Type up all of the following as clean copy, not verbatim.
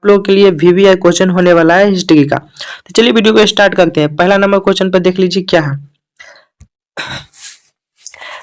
आप लोगों के लिए VVI क्वेश्चन होने वाला है हिस्ट्री का। तो चलिए वीडियो को स्टार्ट करते हैं। पहला नंबर क्वेश्चन पर देख लीजिए क्या है।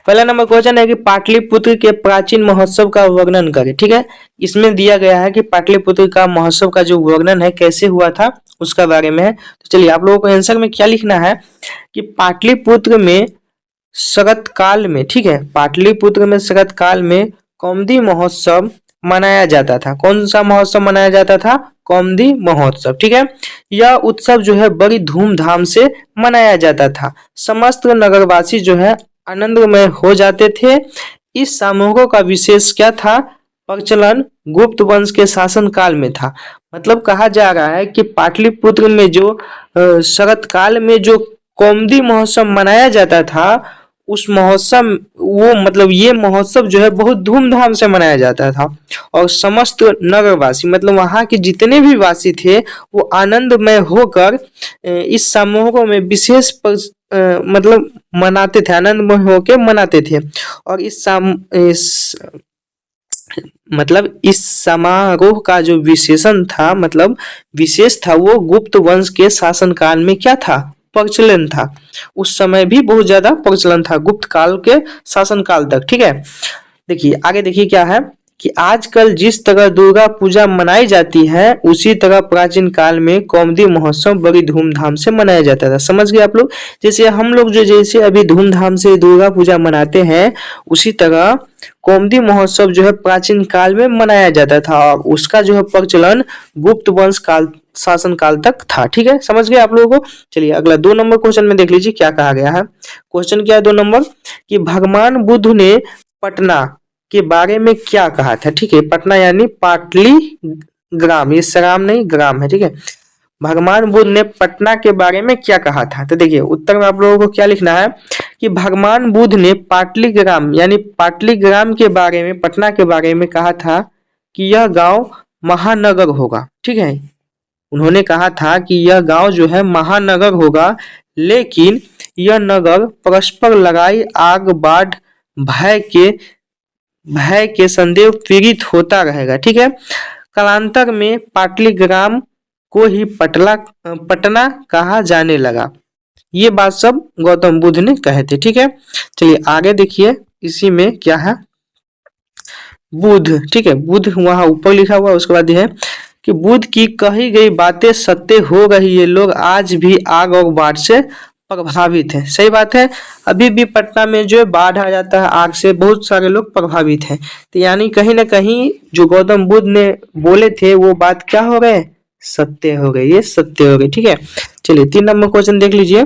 पहला नंबर क्वेश्चन है कि पाटलिपुत्र के प्राचीन महोत्सव का वर्णन करें। ठीक है, इसमें दिया गया है कि पाटलिपुत्र का महोत्सव का जो वर्णन है कैसे हुआ था उसका बारे में है। तो चलिए आप लोगों को आंसर में क्या लिखना है कि पाटलिपुत्र में शरत काल में, ठीक है, पाटलिपुत्र में शरत काल में कौमुदी महोत्सव मनाया जाता था। कौन सा महोत्सव मनाया जाता था? कौमुदी महोत्सव। ठीक है, यह उत्सव जो है बड़ी धूमधाम से मनाया जाता था। समस्त नगरवासी जो है आनंदमय हो जाते थे। इस समारोह का विशेष क्या था? प्रचलन गुप्त वंश के शासन काल में था। मतलब कहा जा रहा है कि पाटलिपुत्र में जो शरत काल में जो कौमुदी महोत्सव मनाया जाता था, उस महोत्सव वो मतलब ये महोत्सव जो है बहुत धूमधाम से मनाया जाता था और समस्त नगरवासी मतलब वहाँ के जितने भी वासी थे वो आनंदमय होकर इस समारोह में विशेष मतलब मनाते थे, आनंदमय होकर मनाते थे। और इस समारोह का जो विशेषण था मतलब विशेष था वो गुप्त वंश के शासनकाल में क्या था? प्रचलन था। उस समय भी बहुत ज्यादा प्रचलन था गुप्त काल के शासनकाल तक। ठीक है, देखिए आगे देखिए क्या है कि आजकल जिस तरह दुर्गा पूजा मनाई जाती है उसी तरह प्राचीन काल में कौमुदी महोत्सव बड़ी धूमधाम से मनाया जाता था। समझ गए आप लोग? जैसे हम लोग जो जैसे अभी धूमधाम से दुर्गा पूजा मनाते हैं उसी तरह कौमुदी महोत्सव जो है प्राचीन काल में मनाया जाता था और उसका जो है प्रचलन गुप्त वंश काल शासन काल तक था। ठीक है, समझ गए आप लोगों को? चलिए अगला 2 नंबर क्वेश्चन में देख लीजिए क्या कहा गया है। क्वेश्चन क्या है 2 नंबर कि भगवान बुद्ध ने पटना के बारे में क्या कहा था? ठीक है, पटना यानी पाटली ग्राम, ये सराम नहीं ग्राम है। ठीक है, भगवान बुद्ध ने पटना के बारे में क्या कहा था? तो देखिए उत्तर में आप लोगों को क्या लिखना है कि भगवान बुद्ध ने पाटलीग्राम यानी पाटलीग्राम के बारे में, पटना के बारे में कहा था कि यह गांव महानगर होगा। ठीक है, उन्होंने कहा था कि यह गांव जो है महानगर होगा, लेकिन यह नगर परस्पर लड़ाई, आग, बाढ़, भय के संदेह पीड़ित होता रहेगा। ठीक है, कालांतर में पाटलीग्राम को ही पटना कहा जाने लगा। ये बात सब गौतम बुद्ध ने कहे थे। ठीक है, चलिए आगे देखिए इसी में क्या है बुद्ध। ठीक है, बुद्ध वहां ऊपर लिखा हुआ, उसके बाद है कि बुद्ध की कही गई बातें सत्य हो रही है। लोग आज भी आग और बाढ़ से प्रभावित है। सही बात है, अभी भी पटना में जो बाढ़ आ जाता है, आग से बहुत सारे लोग प्रभावित हैं। तो यानी कहीं ना कहीं जो गौतम बुद्ध ने बोले थे वो बात क्या हो गए? सत्य हो गई, ये सत्य हो गई। ठीक है, चलिए 3 नंबर क्वेश्चन देख लीजिए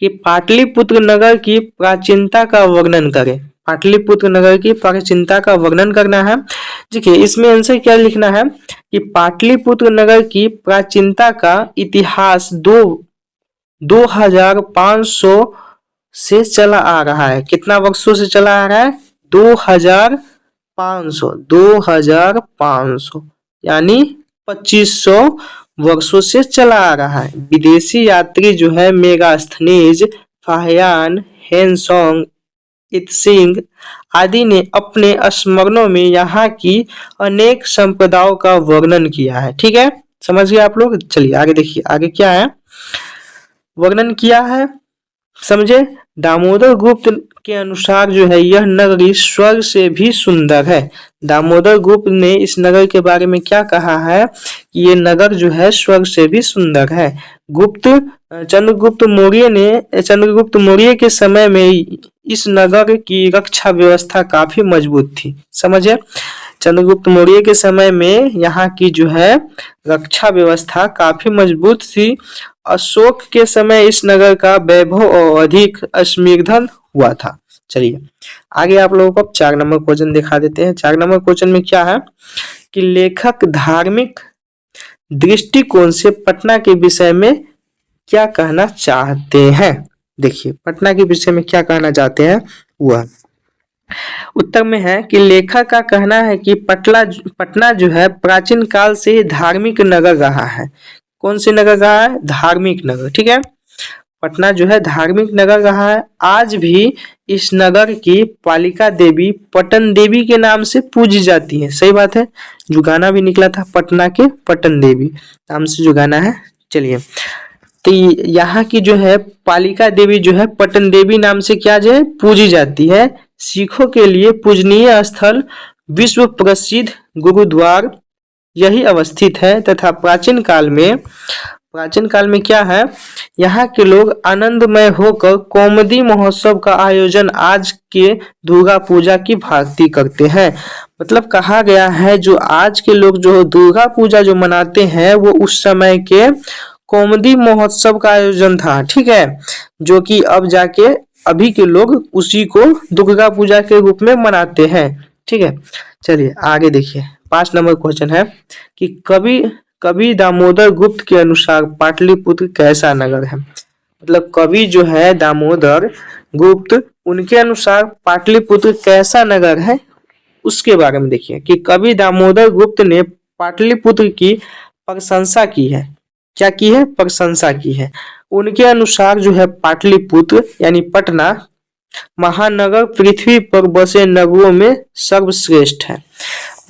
कि पाटलिपुत्र नगर की प्राचीनता का वर्णन करें। पाटलिपुत्र नगर की प्राचीनता का वर्णन करना है। देखिए इसमें आंसर क्या लिखना है कि पाटलिपुत्र नगर की प्राचीनता का इतिहास 2500 से चला आ रहा है। कितना वर्षों से चला आ रहा है? 2500 यानी 2500 वर्षों से चला आ रहा है। विदेशी यात्री जो है मेगास्थनीज, फाहियान, हेनसोंग, इत्सिंग आदि ने अपने स्मरणों में यहाँ की अनेक संप्रदायों का वर्णन किया है। ठीक है, समझ गए आप लोग? चलिए आगे देखिए आगे क्या है वर्णन किया है, समझे। दामोदर गुप्त के अनुसार जो है यह नगरी स्वर्ग से भी सुंदर है। दामोदर गुप्त ने इस नगर के बारे में क्या कहा है कि ये नगर जो है स्वर्ग से भी सुंदर है। चंद्रगुप्त मौर्य के समय में इस नगर की रक्षा व्यवस्था काफी मजबूत थी। समझे, चंद्रगुप्त मौर्य के समय में यहाँ की जो है रक्षा व्यवस्था काफी मजबूत थी। अशोक के समय इस नगर का वैभव और अधिक समृद्धन हुआ था। चलिए आगे आप लोगों को 4 नंबर क्वेश्चन दिखा देते हैं। 4 नंबर क्वेश्चन में क्या है कि लेखक धार्मिक दृष्टिकोण से पटना के विषय में क्या कहना चाहते हैं। देखिए पटना के विषय में क्या कहना चाहते हैं वह उत्तर में है कि लेखक का कहना है कि पटना जो है प्राचीन काल से धार्मिक नगर रहा है। कौन से नगर रहा है? धार्मिक नगर। ठीक है, पटना जो है धार्मिक नगर रहा है। आज भी इस नगर की पालिका देवी पटन देवी के नाम से पूजी जाती है। सही बात है, जो गाना भी निकला था पटना के पटन देवी नाम से जो गाना है। चलिए, तो यहाँ की जो है पालिका देवी जो है पटन देवी नाम से क्या जो है पूजी जाती है। सिखों के लिए पूजनीय स्थल विश्व प्रसिद्ध गुरुद्वार यही अवस्थित है तथा प्राचीन काल में क्या है, यहाँ के लोग आनंदमय होकर कौमुदी महोत्सव का आयोजन आज के दुर्गा पूजा की भांति करते हैं। मतलब कहा गया है जो आज के लोग जो दुर्गा पूजा जो मनाते हैं वो उस समय के कौमुदी महोत्सव का आयोजन था। ठीक है, जो कि अब जाके अभी के लोग उसी को दुर्गा पूजा के रूप में मनाते हैं। ठीक है, चलिए आगे देखिए। 5 नंबर क्वेश्चन है कि कवि दामोदर गुप्त के अनुसार पाटलिपुत्र कैसा नगर है। मतलब कवि जो है दामोदर गुप्त, उनके अनुसार पाटलिपुत्र कैसा नगर है उसके बारे में देखिए कि कवि दामोदर गुप्त ने पाटलिपुत्र की प्रशंसा की है। क्या की है? प्रशंसा की है। उनके अनुसार जो है पाटलिपुत्र यानी पटना महानगर पृथ्वी पर बसे नगरों में सर्वश्रेष्ठ है।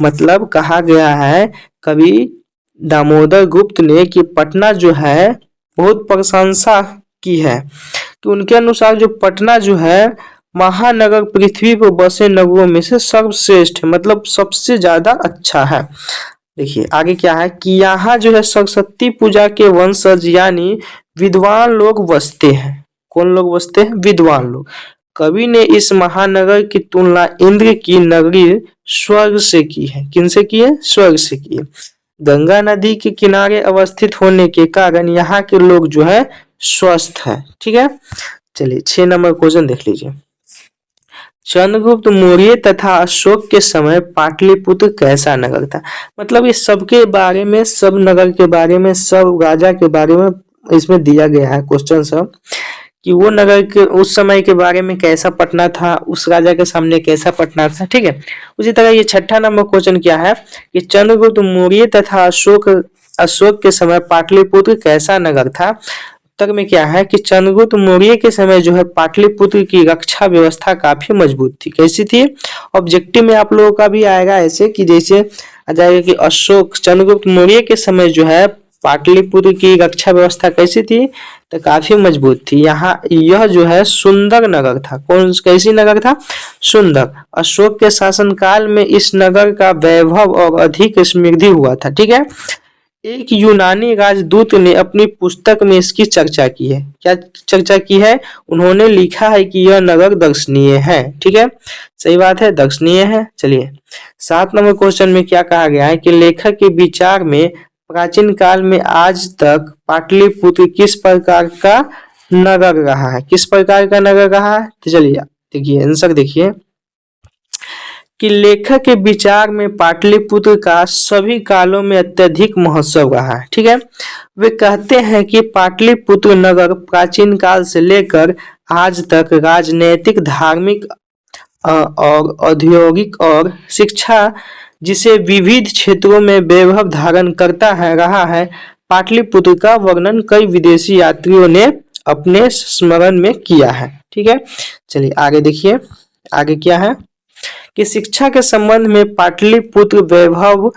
मतलब कहा गया है कवि दामोदर गुप्त ने कि पटना जो है बहुत प्रशंसा की है कि उनके अनुसार जो पटना जो है महानगर पृथ्वी पर बसे नगरों में से सर्वश्रेष्ठ है, मतलब सबसे ज्यादा अच्छा है। देखिए आगे क्या है कि यहाँ जो है सरस्वती पूजा के वंशज यानी विद्वान लोग बसते हैं। कौन लोग बसते हैं? विद्वान लोग। कवि ने इस महानगर की तुलना इंद्र की नगरी स्वर्ग से की है। किनसे की है? स्वर्ग से की है। गंगा नदी के किनारे अवस्थित होने के कारण यहाँ के लोग जो है स्वस्थ है। ठीक है, चलिए 6 नंबर क्वेश्चन देख लीजिए। चंद्रगुप्त मौर्य तथा अशोक के समय पाटलिपुत्र कैसा नगर था। मतलब ये सबके बारे में, सब नगर के बारे में, सब राजा के बारे में इसमें दिया गया है क्वेश्चन सब कि वो नगर के उस समय के बारे में कैसा पटना था, उस राजा के सामने कैसा पटना था। ठीक है, उसी तरह ये 6ठा नंबर क्वेश्चन क्या है कि चंद्रगुप्त मौर्य तथा अशोक के समय पाटलिपुत्र कैसा नगर था। उत्तर में क्या है कि चंद्रगुप्त मौर्य के समय जो है पाटलिपुत्र की रक्षा व्यवस्था काफी मजबूत थी। कैसी थी? ऑब्जेक्टिव में आप लोगों का भी आएगा ऐसे कि जैसे आ जाएगा कि चंद्रगुप्त मौर्य के समय जो है पाटलिपुत्र की रक्षा व्यवस्था कैसी थी, तो काफी मजबूत थी। यहाँ यह जो है सुंदर नगर था। कैसी नगर था? सुंदर। अशोक के शासनकाल में इस नगर का वैभव और अधिक समृद्धि हुआ था। ठीक है, एक यूनानी राजदूत ने अपनी पुस्तक में इसकी चर्चा की है। क्या चर्चा की है? उन्होंने लिखा है कि यह नगर दर्शनीय है। ठीक है, सही बात है, दर्शनीय है। चलिए 7 नंबर क्वेश्चन में क्या कहा गया है कि लेखक के विचार में प्राचीन काल में आज तक पाटलिपुत्र किस प्रकार का नगर रहा है। किस प्रकार का नगर रहा है? तो चलिए देखिए आंसर देखिए कि लेखक के विचार में पाटलिपुत्र का सभी कालों में अत्यधिक महोत्सव रहा है। ठीक है, वे कहते हैं कि पाटलिपुत्र नगर प्राचीन काल से लेकर आज तक राजनैतिक, धार्मिक और औद्योगिक और शिक्षा जिसे विविध क्षेत्रों में वैभव धारण करता है रहा है। पाटलिपुत्र का वर्णन कई विदेशी यात्रियों ने अपने स्मरण में किया है। ठीक है, चलिए आगे देखिए। आगे क्या है कि शिक्षा के संबंध में पाटलिपुत्र वैभव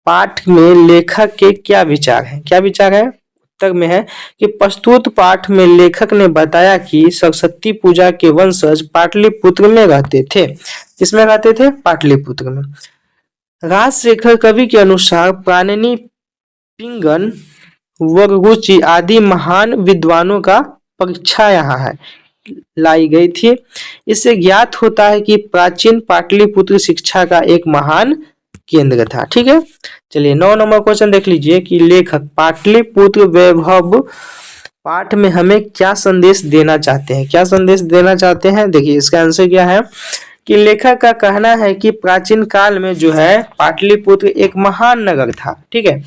पाठ में लेखक के क्या विचार हैं? क्या विचार है? उत्तर में है कि प्रस्तुत पाठ में लेखक ने बताया कि सरस्वती पूजा के वंशज पाटलिपुत्र में रहते थे। किसमें रहते थे? पाटलिपुत्र में। राजशेखर कवि के अनुसार पाणिनि, पिंगल, वररुचि आदि महान विद्वानों का परीक्षा यहाँ है लाई गई थी। इससे ज्ञात होता है कि प्राचीन पाटलिपुत्र शिक्षा का एक महान केंद्र था। ठीक है, चलिए 9 नंबर क्वेश्चन देख लीजिए कि लेखक पाटलिपुत्र वैभव पाठ में हमें क्या संदेश देना चाहते हैं। क्या संदेश देना चाहते हैं? देखिए इसका आंसर क्या है कि लेखक का कहना है कि प्राचीन काल में जो है पाटलिपुत्र एक महान नगर था। ठीक है,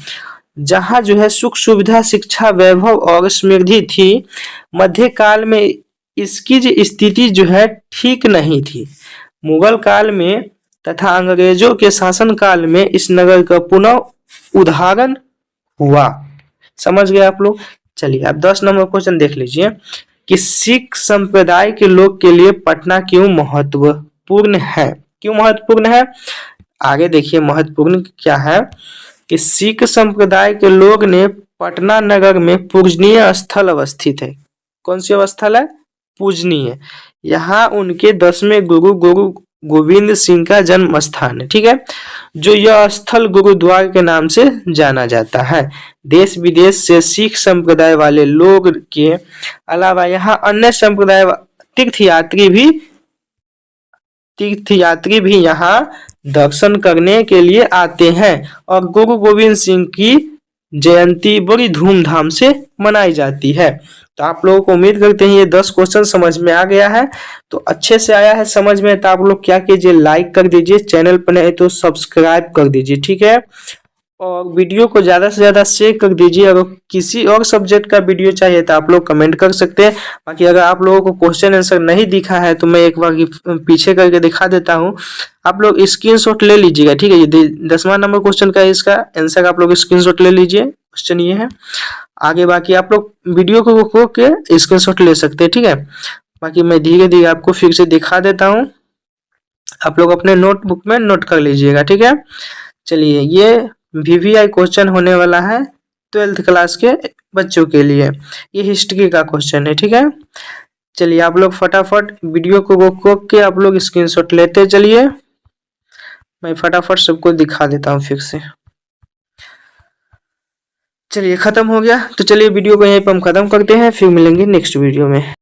जहाँ जो है सुख सुविधा, शिक्षा, वैभव और समृद्धि थी। मध्यकाल में इसकी जो स्थिति जो है ठीक नहीं थी। मुगल काल में तथा अंग्रेजों के शासन काल में इस नगर का पुनः उदाहरण हुआ। समझ गए आप लोग? चलिए अब 10 नंबर क्वेश्चन देख लीजिए कि सिख संप्रदाय के लोग के लिए पटना क्यों महत्वपूर्ण है। क्यों महत्वपूर्ण है, आगे देखिए महत्वपूर्ण क्या है कि सिख संप्रदाय के लोग ने पटना नगर में पूजनीय स्थल अवस्थित है। कौन सी स्थल है, पूजनीय। यहाँ उनके 10वें गुरु गोविंद सिंह का जन्म स्थान है, ठीक है, जो यह स्थल गुरुद्वार के नाम से जाना जाता है। देश विदेश से सिख संप्रदाय वाले लोग के अलावा यहाँ अन्य संप्रदाय तीर्थयात्री भी यहाँ दर्शन करने के लिए आते हैं और गुरु गोविंद सिंह की जयंती बड़ी धूमधाम से मनाई जाती है। तो आप लोगों को उम्मीद करते हैं ये 10 क्वेश्चन समझ में आ गया है। तो अच्छे से आया है समझ में, तो आप लोग क्या कीजिए, लाइक कर दीजिए, चैनल पर नए तो सब्सक्राइब कर दीजिए, ठीक है, और वीडियो को ज़्यादा से ज़्यादा शेयर कर दीजिए। अगर किसी और सब्जेक्ट का वीडियो चाहिए तो आप लोग कमेंट कर सकते हैं। बाकी अगर आप लोगों को क्वेश्चन आंसर नहीं दिखा है तो मैं एक बार पीछे करके दिखा देता हूँ, आप लोग स्क्रीनशॉट ले लीजिएगा, ठीक है। ये 10वां नंबर क्वेश्चन का इसका आंसर आप लोग स्क्रीनशॉट ले लीजिए। क्वेश्चन ये है, आगे बाकी आप लोग वीडियो को रोक के स्क्रीनशॉट ले सकते हैं, ठीक है। बाकी मैं धीरे धीरे आपको फिर से दिखा देता हूँ, आप लोग अपने नोटबुक में नोट कर लीजिएगा, ठीक है। चलिए, ये VVI क्वेश्चन होने वाला है 12th क्लास के बच्चों के लिए, ये हिस्ट्री का क्वेश्चन है, ठीक है। चलिए आप लोग फटाफट वीडियो को रोक के आप लोग स्क्रीनशॉट लेते चलिए, मैं फटाफट सबको दिखा देता हूँ फिर से। चलिए खत्म हो गया, तो चलिए वीडियो को यहीं पर हम खत्म करते हैं, फिर मिलेंगे नेक्स्ट वीडियो में।